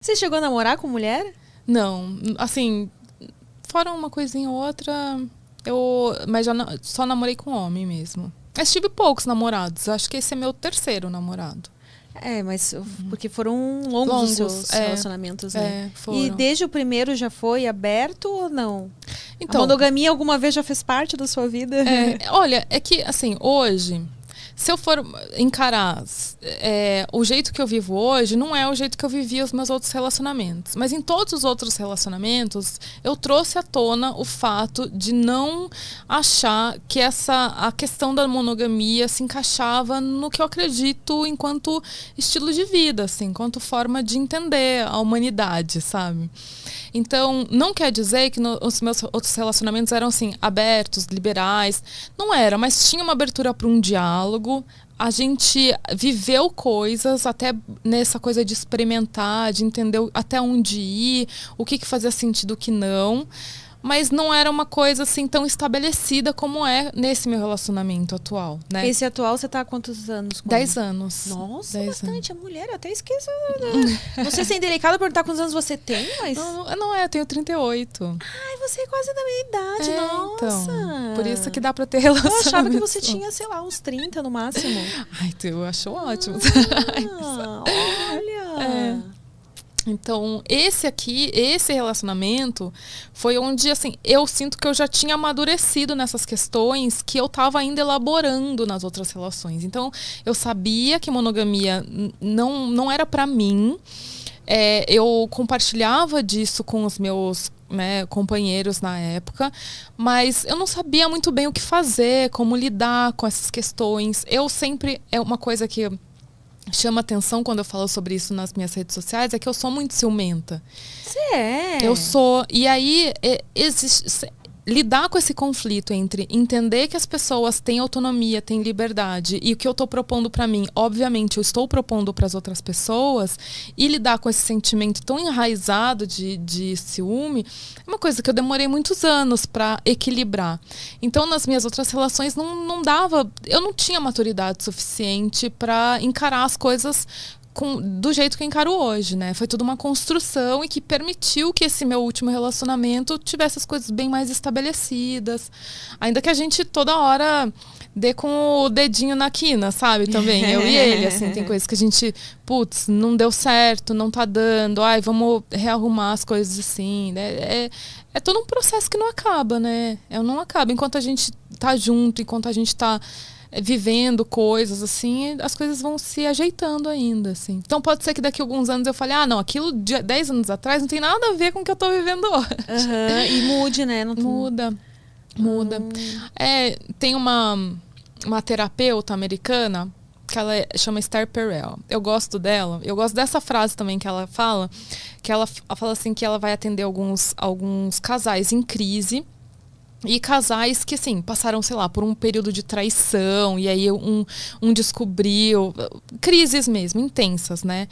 Você chegou a namorar com mulher? Não, assim, fora uma coisinha ou outra, mas só namorei com homem mesmo. Mas tive poucos namorados, acho que esse é meu terceiro namorado. Mas porque foram longos os seus relacionamentos, né? Foram. E desde o primeiro já foi aberto ou não? Então, a monogamia alguma vez já fez parte da sua vida? Olha, é que assim, hoje, se eu for encarar o jeito que eu vivo hoje, não é o jeito que eu vivia os meus outros relacionamentos. Mas em todos os outros relacionamentos, eu trouxe à tona o fato de não achar que a questão da monogamia se encaixava no que eu acredito enquanto estilo de vida, assim, enquanto forma de entender a humanidade, sabe? Então, não quer dizer que os meus outros relacionamentos eram, assim, abertos, liberais. Não era, mas tinha uma abertura para um diálogo. A gente viveu coisas, até nessa coisa de experimentar, de entender até onde ir, o que fazia sentido, o que não. Mas não era uma coisa assim tão estabelecida como é nesse meu relacionamento atual, né? Esse atual você tá há quantos anos? 10 anos. Nossa, 10 bastante. Anos. A mulher, eu até esqueço. Né? Não sei se é indelicado perguntar quantos anos você tem, mas... Não, eu tenho 38. Ai, você é quase da minha idade, nossa. Então, por isso que dá pra ter relacionamento. Eu achava que você tinha, sei lá, uns 30 no máximo. Ai, eu acho ótimo. Olha... Então, esse relacionamento foi onde, assim, eu sinto que eu já tinha amadurecido nessas questões que eu estava ainda elaborando nas outras relações. Então, eu sabia que monogamia não era para mim. Eu compartilhava disso com os meus companheiros na época, mas eu não sabia muito bem o que fazer, como lidar com essas questões. É uma coisa que chama atenção quando eu falo sobre isso nas minhas redes sociais, é que eu sou muito ciumenta. Você é? Eu sou. E aí, lidar com esse conflito entre entender que as pessoas têm autonomia, têm liberdade, e o que eu estou propondo para mim, obviamente, eu estou propondo para as outras pessoas, e lidar com esse sentimento tão enraizado de ciúme, é uma coisa que eu demorei muitos anos para equilibrar. Então, nas minhas outras relações, não dava, eu não tinha maturidade suficiente para encarar as coisas do jeito que eu encaro hoje, né? Foi tudo uma construção e que permitiu que esse meu último relacionamento tivesse as coisas bem mais estabelecidas. Ainda que a gente toda hora dê com o dedinho na quina, sabe? Também, eu e ele, assim, tem coisas que a gente, não deu certo, não tá dando, vamos rearrumar as coisas assim, né? É todo um processo que não acaba, né? Não acaba. Enquanto a gente tá junto, enquanto a gente tá vivendo coisas, assim, as coisas vão se ajeitando ainda, assim. Então pode ser que daqui a alguns anos eu fale, não, aquilo de 10 anos atrás não tem nada a ver com o que eu tô vivendo hoje. E mude, né? Muda. Tem uma terapeuta americana que ela chama Esther Perel. Eu gosto dela. Eu gosto dessa frase também que ela fala assim que ela vai atender alguns casais em crise. E casais que, assim, passaram, sei lá, por um período de traição, e aí um descobriu, crises mesmo, intensas, né?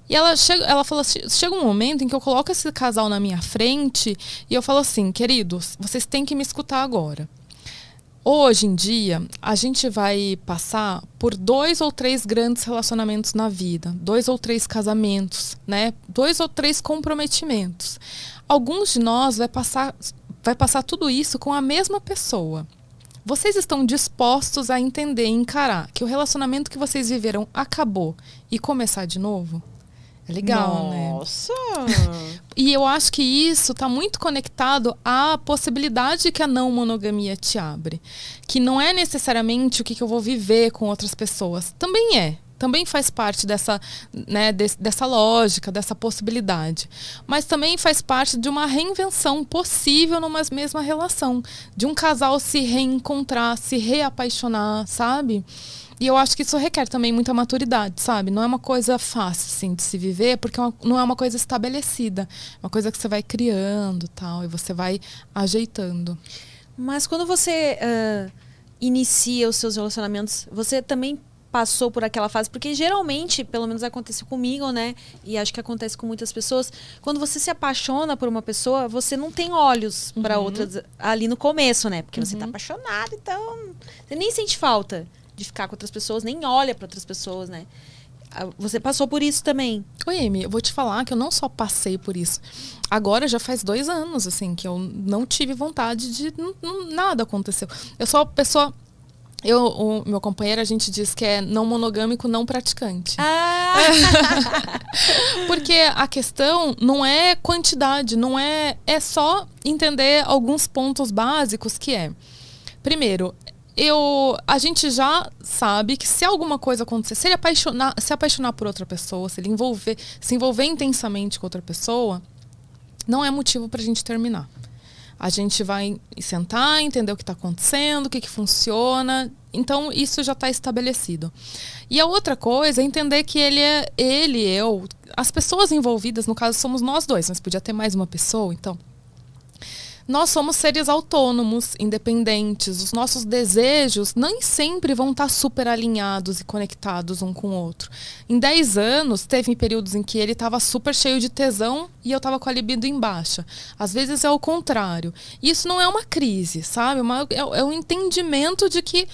E ela falou assim, chega um momento em que eu coloco esse casal na minha frente e eu falo assim, queridos, vocês têm que me escutar agora. Hoje em dia, a gente vai passar por 2 ou 3 grandes relacionamentos na vida, 2 ou 3 casamentos, né? 2 ou 3 comprometimentos. Alguns de nós vai passar tudo isso com a mesma pessoa. Vocês estão dispostos a entender e encarar que o relacionamento que vocês viveram acabou e começar de novo? É legal, Nossa. né? E eu acho que isso está muito conectado à possibilidade que a não monogamia te abre. Que não é necessariamente o que eu vou viver com outras pessoas. Também faz parte dessa lógica, dessa possibilidade. Mas também faz parte de uma reinvenção possível numa mesma relação. De um casal se reencontrar, se reapaixonar, sabe? E eu acho que isso requer também muita maturidade, sabe? Não é uma coisa fácil, assim, de se viver, porque não é uma coisa estabelecida. É uma coisa que você vai criando, tal, e você vai ajeitando. Mas quando você inicia os seus relacionamentos, você também passou por aquela fase, porque geralmente, pelo menos aconteceu comigo, né? E acho que acontece com muitas pessoas, quando você se apaixona por uma pessoa, você não tem olhos para outras ali no começo, né? Porque você tá apaixonado, então você nem sente falta de ficar com outras pessoas, nem olha para outras pessoas, né? Você passou por isso também. Oi, Amy, eu vou te falar que eu não só passei por isso. Agora já faz 2 anos, assim, que eu não tive vontade de... nada aconteceu. Eu sou a pessoa... o meu companheiro, a gente diz que é não monogâmico, não praticante. Porque a questão não é quantidade, não é... É só entender alguns pontos básicos que é... Primeiro... A gente já sabe que se alguma coisa acontecer, se ele se apaixonar por outra pessoa, se ele se envolver intensamente com outra pessoa, não é motivo pra gente terminar. A gente vai sentar, entender o que está acontecendo, o que funciona. Então, isso já está estabelecido. E a outra coisa é entender que eu, as pessoas envolvidas, no caso, somos nós dois, mas podia ter mais uma pessoa, então... Nós somos seres autônomos, independentes. Os nossos desejos nem sempre vão estar super alinhados e conectados um com o outro. Em 10 anos, teve períodos em que ele estava super cheio de tesão e eu estava com a libido em baixa. Às vezes é o contrário. Isso não é uma crise, sabe? É um entendimento de que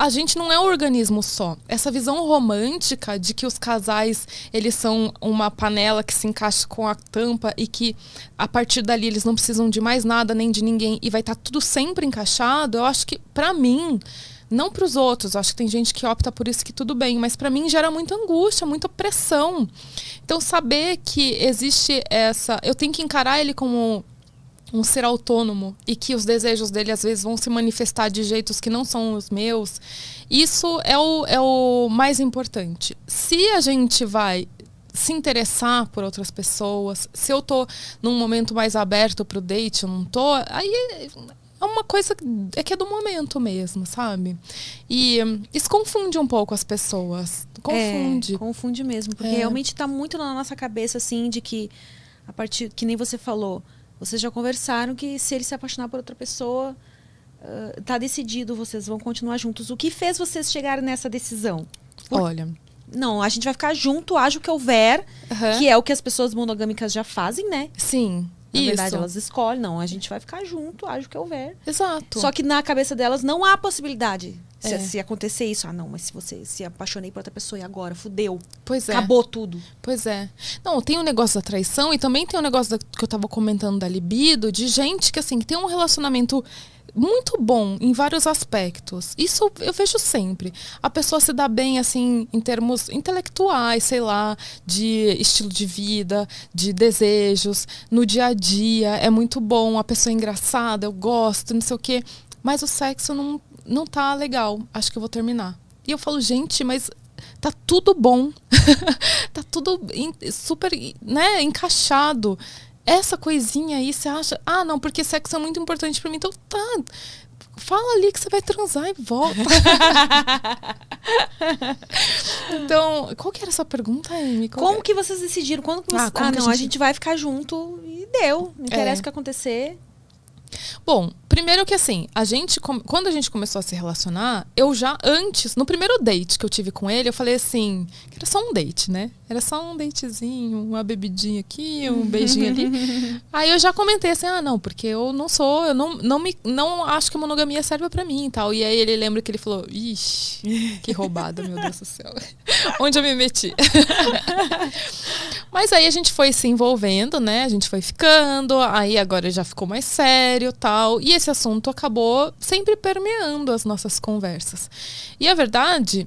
a gente não é um organismo só. Essa visão romântica de que os casais, eles são uma panela que se encaixa com a tampa e que a partir dali eles não precisam de mais nada nem de ninguém e vai estar tudo sempre encaixado, eu acho que, pra mim, não pros outros, eu acho que tem gente que opta por isso que tudo bem, mas pra mim gera muita angústia, muita pressão. Então saber que existe eu tenho que encarar ele como um ser autônomo e que os desejos dele às vezes vão se manifestar de jeitos que não são os meus, isso é o mais importante. Se a gente vai se interessar por outras pessoas, se eu tô num momento mais aberto pro date, eu não tô, aí é uma coisa que é do momento mesmo, sabe? E isso confunde um pouco as pessoas. Confunde mesmo, porque realmente tá muito na nossa cabeça, assim, de que a partir, que nem você falou, vocês já conversaram que se ele se apaixonar por outra pessoa, tá decidido, vocês vão continuar juntos. O que fez vocês chegarem nessa decisão? Olha... Não, a gente vai ficar junto, haja o que houver, que é o que as pessoas monogâmicas já fazem, né? Sim. Na verdade, elas escolhem, não, a gente vai ficar junto, haja o que houver. Exato. Só que na cabeça delas não há possibilidade. Se acontecer isso, não, mas se você se apaixonei por outra pessoa e agora, fudeu. Pois é. Acabou tudo. Pois é. Não, tem o negócio da traição e também tem o negócio que eu tava comentando da libido, de gente que, assim, que tem um relacionamento muito bom em vários aspectos. Isso eu vejo sempre. A pessoa se dá bem, assim, em termos intelectuais, sei lá, de estilo de vida, de desejos, no dia a dia, é muito bom, a pessoa é engraçada, eu gosto, não sei o quê. Mas o sexo não tá legal, acho que eu vou terminar. E eu falo, gente, mas tá tudo bom. Tá tudo super, né, encaixado. Essa coisinha aí, você acha... Ah, não, porque sexo é muito importante pra mim. Então, tá. Fala ali que você vai transar e volta. Então, qual que era a sua pergunta, Amy? Como que vocês decidiram? Quando que vocês... a gente vai ficar junto e deu. Não interessa o que acontecer. Bom, primeiro que assim, quando a gente começou a se relacionar, eu já antes, no primeiro date que eu tive com ele, eu falei assim, que era só um date, né? Era só um datezinho, uma bebidinha aqui, um beijinho ali. Aí eu já comentei assim, não, porque eu não acho que a monogamia serve pra mim e tal. E aí ele lembra que ele falou, ixi, que roubada, meu Deus do céu. Onde eu me meti? Mas aí a gente foi se envolvendo, né? A gente foi ficando, aí agora já ficou mais sério, tal. E esse assunto acabou sempre permeando as nossas conversas. E a verdade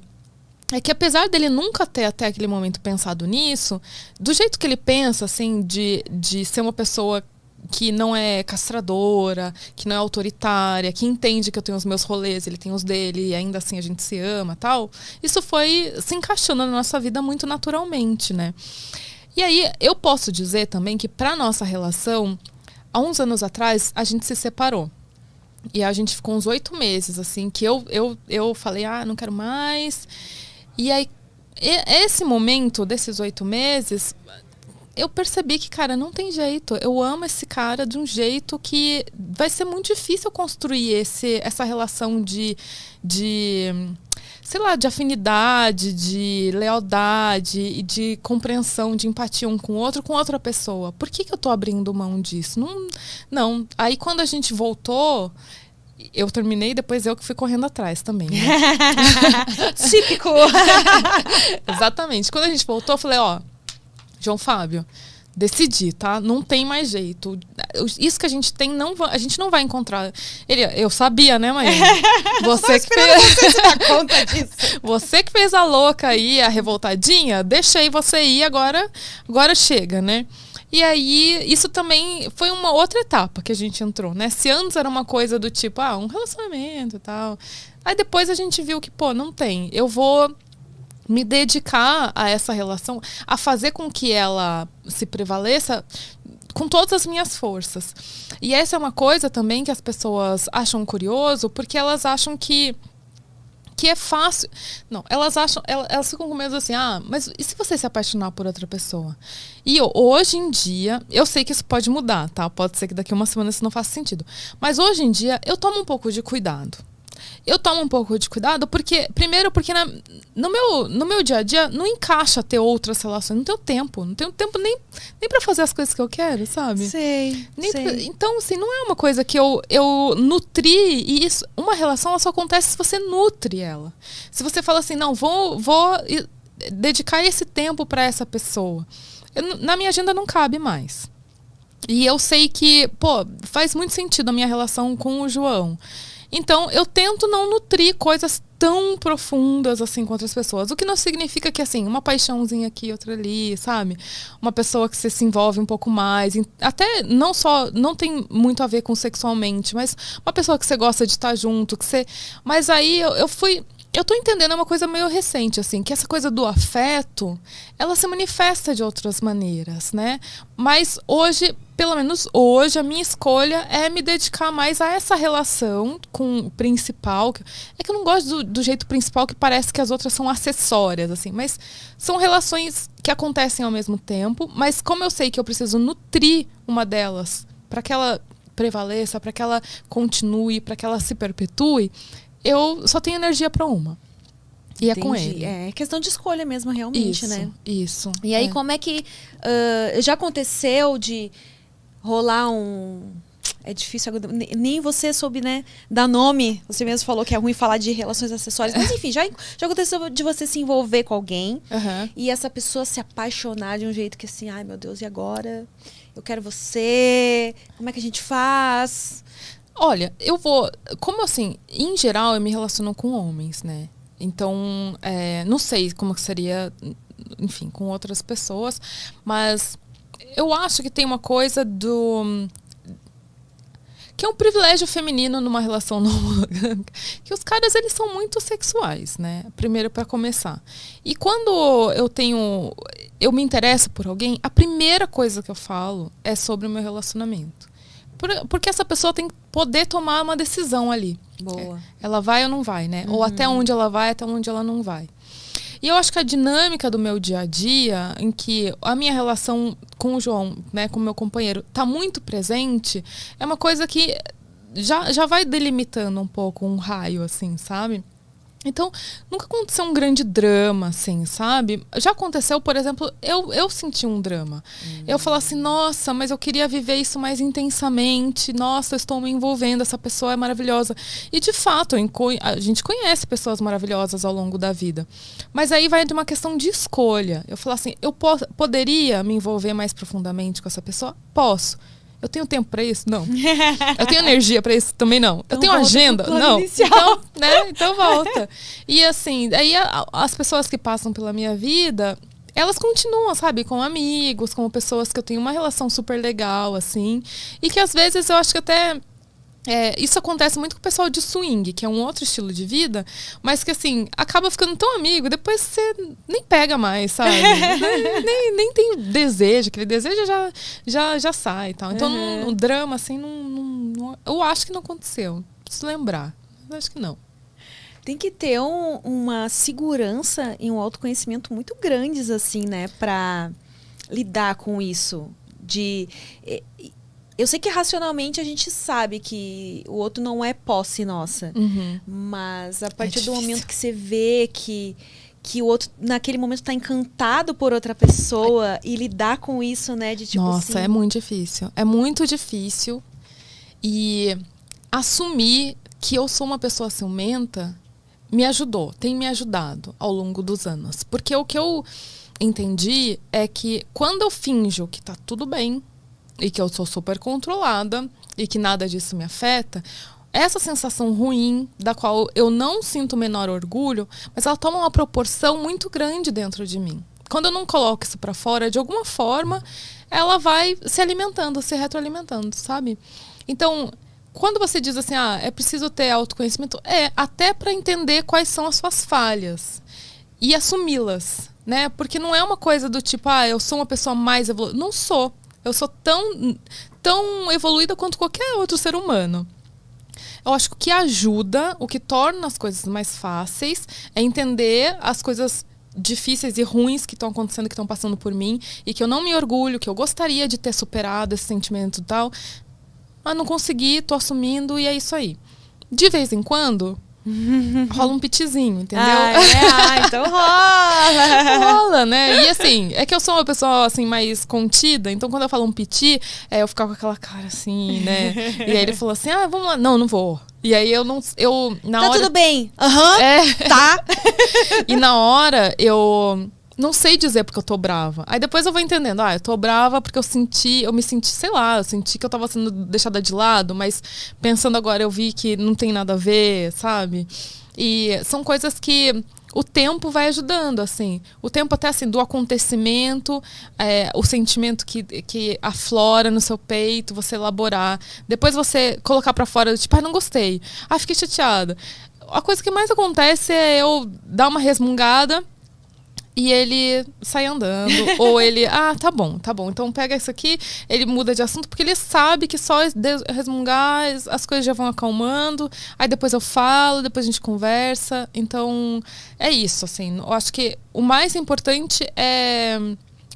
é que apesar dele nunca ter até aquele momento pensado nisso, do jeito que ele pensa, assim, de ser uma pessoa que não é castradora, que não é autoritária, que entende que eu tenho os meus rolês, ele tem os dele, e ainda assim a gente se ama, tal. Isso foi se encaixando na nossa vida muito naturalmente, né? E aí, eu posso dizer também que pra nossa relação, há uns anos atrás, a gente se separou. E a gente ficou uns 8 meses, assim, que eu falei, não quero mais. E aí, esse momento desses 8 meses, eu percebi que, cara, não tem jeito. Eu amo esse cara de um jeito que vai ser muito difícil construir essa relação de sei lá, de afinidade, de lealdade e de compreensão, de empatia um com o outro, com outra pessoa. Por que eu tô abrindo mão disso? Não. Aí quando a gente voltou, Eu terminei, depois eu que fui correndo atrás também, né? Típico! Exatamente. Quando a gente voltou, eu falei, ó, João Fábio, decidi, tá? Não tem mais jeito. Isso que a gente tem, a gente não vai encontrar. Eu sabia, né, mãe? Você que fez. Você se dar conta disso. Você que fez a louca aí, a revoltadinha, deixei você ir, agora chega, né? E aí, isso também foi uma outra etapa que a gente entrou, né? Se antes era uma coisa do tipo, um relacionamento e tal. Aí depois a gente viu que, pô, não tem. Eu vou me dedicar a essa relação, a fazer com que ela se prevaleça com todas as minhas forças. E essa é uma coisa também que as pessoas acham curioso, porque elas acham que é fácil. Não, elas ficam com medo assim, mas e se você se apaixonar por outra pessoa? E hoje em dia, eu sei que isso pode mudar, tá? Pode ser que daqui a uma semana isso não faça sentido. Mas hoje em dia, eu tomo um pouco de cuidado. Eu tomo um pouco de cuidado porque, primeiro, porque no meu dia a dia não encaixa ter outras relações. Não tenho tempo nem pra fazer as coisas que eu quero, sabe? Sei. Então, assim, não é uma coisa que eu nutri, e isso, uma relação ela só acontece se você nutre ela. Se você fala assim, não, vou dedicar esse tempo pra essa pessoa. Na minha agenda não cabe mais. E eu sei que, pô, faz muito sentido a minha relação com o João. Então, eu tento não nutrir coisas tão profundas assim com outras pessoas. O que não significa que, assim, uma paixãozinha aqui, outra ali, sabe? Uma pessoa que você se envolve um pouco mais. Até não tem muito a ver com sexualmente, mas uma pessoa que você gosta de estar junto, que você... Mas aí eu tô entendendo uma coisa meio recente, assim, que essa coisa do afeto, ela se manifesta de outras maneiras, né? Mas hoje, pelo menos hoje, a minha escolha é me dedicar mais a essa relação com o principal. É que eu não gosto do jeito principal, que parece que as outras são acessórias, assim, mas são relações que acontecem ao mesmo tempo, mas como eu sei que eu preciso nutrir uma delas para que ela prevaleça, para que ela continue, para que ela se perpetue, eu só tenho energia para uma. E é com ele. É questão de escolha mesmo, realmente, né? Isso. E aí, como é que... já aconteceu de rolar um... É difícil, nem você soube, né, dar nome. Você mesmo falou que é ruim falar de relações acessórias. Mas, enfim, já aconteceu de você se envolver com alguém e essa pessoa se apaixonar de um jeito que assim, ai, meu Deus, e agora? Eu quero você. Como é que a gente faz? Olha, como assim, em geral eu me relaciono com homens, né? Então, não sei como que seria, enfim, com outras pessoas, mas eu acho que tem uma coisa que é um privilégio feminino numa relação não monogâmica, que os caras, eles são muito sexuais, né? Primeiro, para começar. E quando eu me interesso por alguém, a primeira coisa que eu falo é sobre o meu relacionamento. Porque essa pessoa tem que poder tomar uma decisão ali. Boa. Ela vai ou não vai, né? Ou até onde ela vai, até onde ela não vai. E eu acho que a dinâmica do meu dia a dia, em que a minha relação com o João, né, com o meu companheiro, tá muito presente, é uma coisa que já vai delimitando um pouco um raio, assim, sabe? Então, nunca aconteceu um grande drama, assim, sabe? Já aconteceu, por exemplo, eu senti um drama. Eu falo assim, nossa, mas eu queria viver isso mais intensamente. Nossa, eu estou me envolvendo, essa pessoa é maravilhosa. E, de fato, a gente conhece pessoas maravilhosas ao longo da vida. Mas aí vai de uma questão de escolha. Eu falo assim, eu poderia me envolver mais profundamente com essa pessoa? Posso. Eu tenho tempo pra isso? Não. Eu tenho energia pra isso? Também não. Então eu tenho agenda? Não. Então, né? Então volta. E assim, aí as pessoas que passam pela minha vida, elas continuam, sabe? Com amigos, com pessoas que eu tenho uma relação super legal, assim. E que às vezes eu acho que até... isso acontece muito com o pessoal de swing, que é um outro estilo de vida, mas que assim, acaba ficando tão amigo, depois você nem pega mais, sabe? nem tem desejo, aquele desejo já sai e tal. Então, no drama, assim, eu acho que não aconteceu. Preciso lembrar. Eu acho que não. Tem que ter uma segurança e um autoconhecimento muito grandes, assim, né? Pra lidar com isso. Eu sei que racionalmente a gente sabe que o outro não é posse nossa. Mas a partir do momento que você vê que o outro, naquele momento, está encantado por outra pessoa e lidar com isso, né? De tipo Nossa, assim... é muito difícil. É muito difícil. E assumir que eu sou uma pessoa ciumenta tem me ajudado ao longo dos anos. Porque o que eu entendi é que quando eu finjo que tá tudo bem e que eu sou super controlada e que nada disso me afeta, essa sensação ruim, da qual eu não sinto o menor orgulho, mas ela toma uma proporção muito grande dentro de mim. Quando eu não coloco isso pra fora, de alguma forma, ela vai se alimentando, se retroalimentando, sabe? Então, quando você diz assim, é preciso ter autoconhecimento, até para entender quais são as suas falhas e assumi-las, né? Porque não é uma coisa do tipo, eu sou uma pessoa mais evoluída. Não sou. Eu sou tão evoluída quanto qualquer outro ser humano. Eu acho que o que ajuda, o que torna as coisas mais fáceis, é entender as coisas difíceis e ruins que estão acontecendo, que estão passando por mim, e que eu não me orgulho, que eu gostaria de ter superado esse sentimento e tal, mas não consegui, tô assumindo e é isso aí. De vez em quando, rola um pitizinho, entendeu? Então rola! Rola, né? E assim, é que eu sou uma pessoa assim, mais contida, então quando eu falo um piti, eu ficar com aquela cara assim, né? E aí ele falou assim, vamos lá. Não vou. E aí eu na tá hora... tudo bem. Tá. E na hora eu não sei dizer porque eu tô brava. Aí depois eu vou entendendo, eu tô brava porque eu me senti, sei lá, eu senti que eu tava sendo deixada de lado, mas pensando agora eu vi que não tem nada a ver, sabe? E são coisas que o tempo vai ajudando, assim. O tempo até, assim, do acontecimento, o sentimento que aflora no seu peito, você elaborar. Depois você colocar pra fora, tipo, não gostei. Fiquei chateada. A coisa que mais acontece é eu dar uma resmungada e ele sai andando. Ou ele, tá bom. Então pega isso aqui, ele muda de assunto, porque ele sabe que só resmungar, as coisas já vão acalmando. Aí depois eu falo, depois a gente conversa. Então, é isso, assim. Eu acho que o mais importante é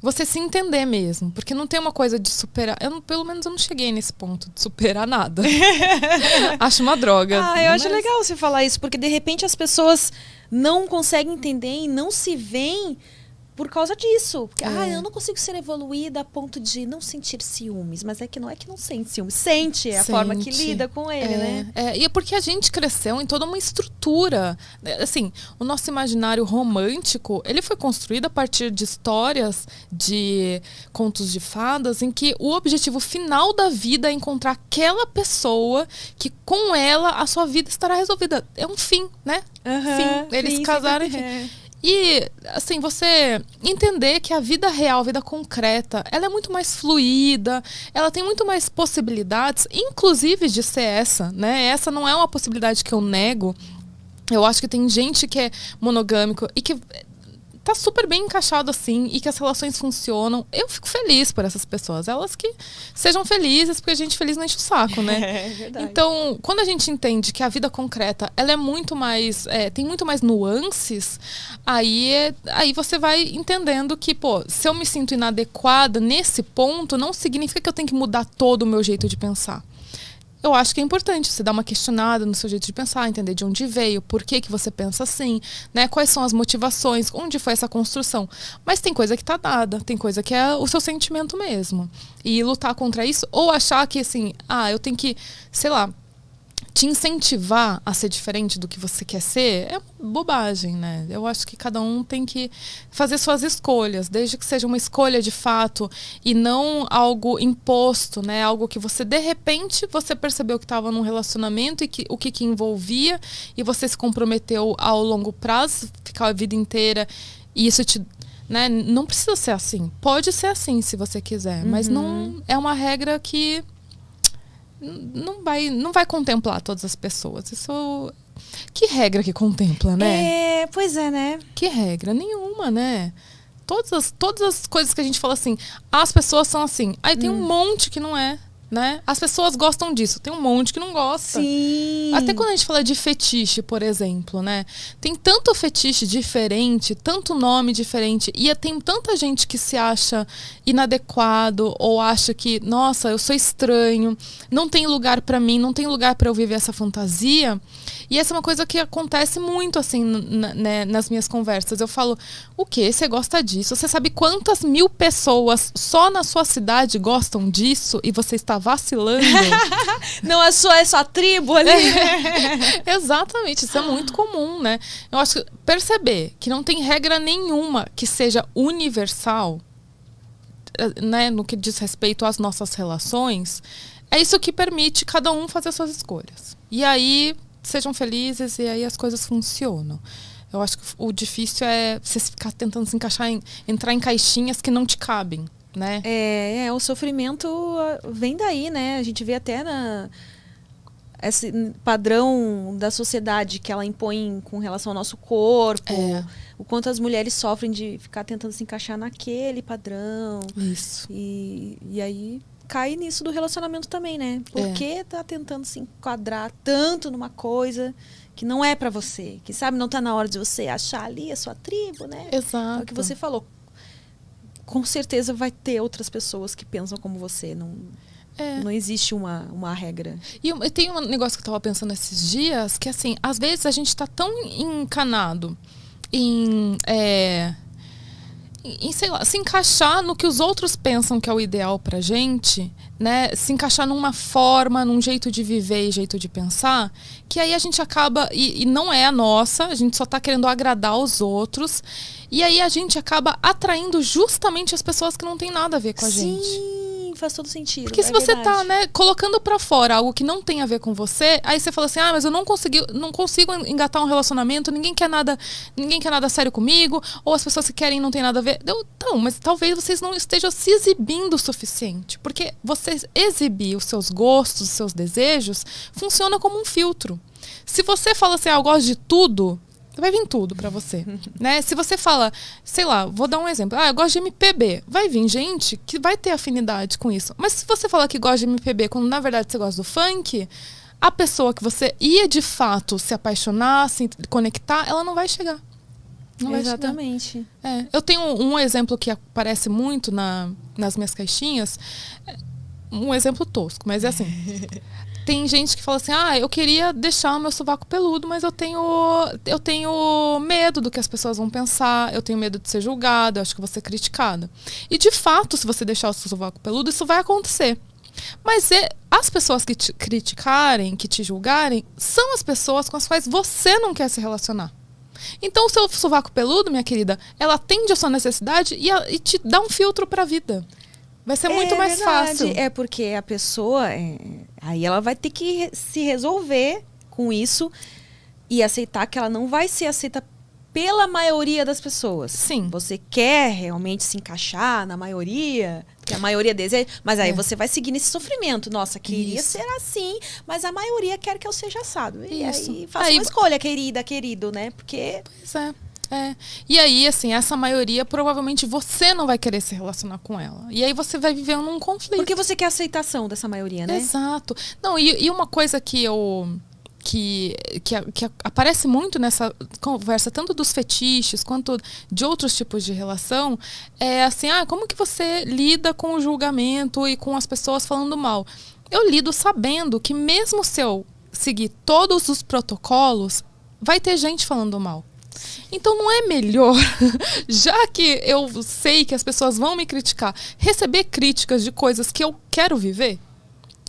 você se entender mesmo. Porque não tem uma coisa de superar. Pelo menos eu não cheguei nesse ponto de superar nada. Acho uma droga. Eu acho legal você falar isso, porque de repente as pessoas não conseguem entender e não se veem por causa disso. Porque, eu não consigo ser evoluída a ponto de não sentir ciúmes. Mas não é que não sente ciúmes. Sente, a forma que lida com ele, né? E é porque a gente cresceu em toda uma estrutura. Assim, o nosso imaginário romântico, ele foi construído a partir de histórias, de contos de fadas, em que o objetivo final da vida é encontrar aquela pessoa que com ela a sua vida estará resolvida. É um fim, né? Fim. Eles casaram, enfim. E, assim, você entender que a vida real, a vida concreta, ela é muito mais fluida, ela tem muito mais possibilidades, inclusive de ser essa, né? Essa não é uma possibilidade que eu nego. Eu acho que tem gente que é monogâmico e que tá super bem encaixado assim e que as relações funcionam. Eu fico feliz por essas pessoas. Elas que sejam felizes, porque a gente feliz não enche o saco, né? É verdade. Então, quando a gente entende que a vida concreta, ela é muito mais... tem muito mais nuances, aí você vai entendendo que, se eu me sinto inadequada nesse ponto, não significa que eu tenho que mudar todo o meu jeito de pensar. Eu acho que é importante você dar uma questionada no seu jeito de pensar, entender de onde veio, por que você pensa assim, né? Quais são as motivações, onde foi essa construção. Mas tem coisa que tá dada, tem coisa que é o seu sentimento mesmo. E lutar contra isso, ou achar que assim, eu tenho que, sei lá, te incentivar a ser diferente do que você quer ser, é bobagem, né? Eu acho que cada um tem que fazer suas escolhas, desde que seja uma escolha de fato e não algo imposto, né? Algo que você, de repente, você percebeu que estava num relacionamento e o que envolvia e você se comprometeu ao longo prazo, ficar a vida inteira e isso te... Né? Não precisa ser assim. Pode ser assim se você quiser, mas não é uma regra que não vai contemplar todas as pessoas. Isso... Que regra que contempla, né? Pois é, né? Que regra? Nenhuma, né? Todas as coisas que a gente fala assim, as pessoas são assim. Aí tem um monte que não é, né? As pessoas gostam disso, tem um monte que não gosta. Sim. Até quando a gente fala de fetiche, por exemplo, né? Tem tanto fetiche diferente, tanto nome diferente, e tem tanta gente que se acha inadequado ou acha que, nossa, eu sou estranho, não tem lugar pra mim, não tem lugar pra eu viver essa fantasia. E essa é uma coisa que acontece muito, assim, né, nas minhas conversas. Eu falo, o quê? Você gosta disso? Você sabe quantas 1000 pessoas só na sua cidade gostam disso e você está tá vacilando... Não é só a tribo ali. Exatamente, isso é muito comum, né? Eu acho que perceber que não tem regra nenhuma que seja universal, né, no que diz respeito às nossas relações, é isso que permite cada um fazer suas escolhas. E aí, sejam felizes e aí as coisas funcionam. Eu acho que o difícil é você ficar tentando se encaixar, entrar em caixinhas que não te cabem, né? O sofrimento vem daí, né? A gente vê até esse padrão da sociedade que ela impõe com relação ao nosso corpo, o quanto as mulheres sofrem de ficar tentando se encaixar naquele padrão. Isso. E aí cai nisso do relacionamento também, né? Por que tá tentando se enquadrar tanto numa coisa que não é pra você? Que sabe, não tá na hora de você achar ali a sua tribo, né? Exato. É o que você falou. Com certeza vai ter outras pessoas que pensam como você. Não existe uma regra. E tem um negócio que eu tava pensando esses dias, que assim, às vezes a gente tá tão encanado em sei lá, se encaixar no que os outros pensam que é o ideal pra gente, né? Se encaixar numa forma, num jeito de viver e jeito de pensar, que aí a gente acaba, e não é a nossa, a gente só tá querendo agradar os outros, e aí a gente acaba atraindo justamente as pessoas que não tem nada a ver com a gente. Sim, faz todo sentido. Porque se você tá, né, colocando pra fora algo que não tem a ver com você, aí você fala assim, mas eu não consigo engatar um relacionamento, ninguém quer nada sério comigo, ou as pessoas que querem não tem nada a ver. Então, mas talvez vocês não estejam se exibindo o suficiente, porque você exibir os seus gostos, os seus desejos, funciona como um filtro. Se você fala assim, eu gosto de tudo, vai vir tudo pra você, né? Se você fala, sei lá, vou dar um exemplo. Eu gosto de MPB. Vai vir gente que vai ter afinidade com isso. Mas se você falar que gosta de MPB quando na verdade você gosta do funk, a pessoa que você ia de fato se apaixonar, se conectar, ela não vai chegar. Não vai Exatamente. chegar. Eu tenho um exemplo que aparece muito nas minhas caixinhas. Um exemplo tosco, mas é assim... Tem gente que fala assim, eu queria deixar o meu sovaco peludo, mas eu tenho medo do que as pessoas vão pensar, eu tenho medo de ser julgada, eu acho que vou ser criticada. E de fato, se você deixar o seu sovaco peludo, isso vai acontecer. Mas as pessoas que te criticarem, que te julgarem, são as pessoas com as quais você não quer se relacionar. Então o seu sovaco peludo, minha querida, ela atende a sua necessidade e te dá um filtro para a vida. Vai ser muito mais fácil. É porque a pessoa... aí ela vai ter que se resolver com isso e aceitar que ela não vai ser aceita pela maioria das pessoas. Sim. Você quer realmente se encaixar na maioria, que a maioria deseja, mas aí você vai seguir nesse sofrimento. Nossa, queria ser assim, mas a maioria quer que eu seja assado. E aí faça uma escolha, querida, querido, né? Porque... Pois é. E aí, assim, essa maioria, provavelmente você não vai querer se relacionar com ela. E aí você vai viver num conflito. Porque você quer a aceitação dessa maioria, né? Exato. Não, e uma coisa que aparece muito nessa conversa, tanto dos fetiches quanto de outros tipos de relação, é assim, como que você lida com o julgamento e com as pessoas falando mal? Eu lido sabendo que mesmo se eu seguir todos os protocolos, vai ter gente falando mal. Então não é melhor, já que eu sei que as pessoas vão me criticar, receber críticas de coisas que eu quero viver?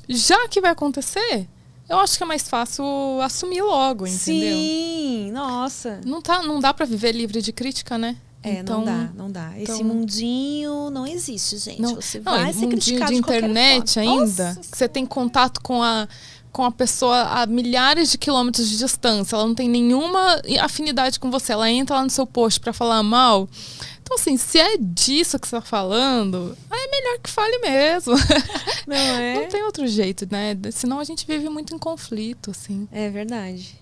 Já que vai acontecer, eu acho que é mais fácil assumir logo, entendeu? Sim, nossa. Não dá pra viver livre de crítica, né? Então, não dá. Esse mundinho não existe, gente. Você vai ser mundinho criticado de de qualquer internet forma. ainda, Nossa, que você tem contato com a pessoa a milhares de quilômetros de distância, ela não tem nenhuma afinidade com você, ela entra lá no seu post pra falar mal. Então, assim, se é disso que você tá falando, é melhor que fale mesmo. Não é? Não tem outro jeito, né? Senão a gente vive muito em conflito, assim. É verdade.